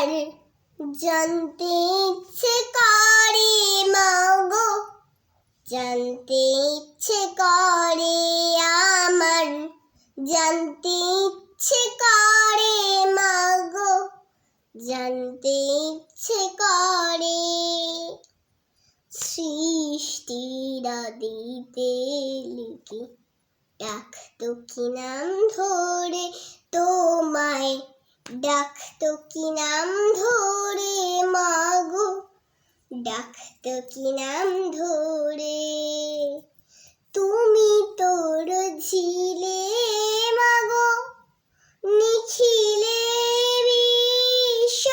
আমার জানতে ইচ্ছে করে মাগো, জানতে ইচ্ছে করে আমার, জানতে ইচ্ছে করে মাগো, জানতে ইচ্ছে করে। সৃষ্টির আদিতে লিখি ডাকতো কি নাম ধরে তোমায়, ডাকতো কি নাম ধরে মাগো, ডাকতো কি নাম ধরে। তুমি তোর ঝিলে মাগো নিখিলে বিশ্ব,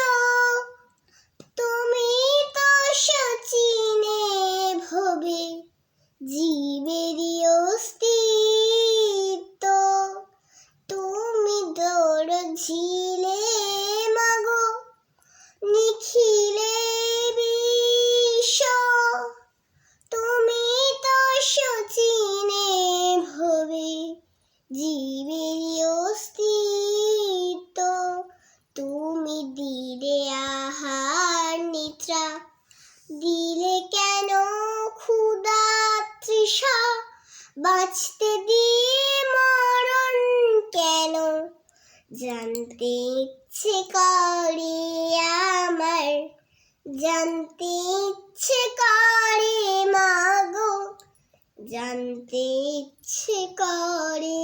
তুমি তো সচিনে ভবে জীবেরই অস্তিত্ব। তুমি তোর ঝিলে মাগো নিখিলে বিশ্ব, তুমি তো সচিনে ভবে জীবেরই অস্তিত্ব। তুমি দিলে আহার নিদ্রা, দিলে কেন ক্ষুধা তৃষা, বাঁচতে দিয়ে মরণ কেন, জানতে ইচ্ছে করে আমার, জানতে ইচ্ছে করে মাগো, জানতে ইচ্ছে করে।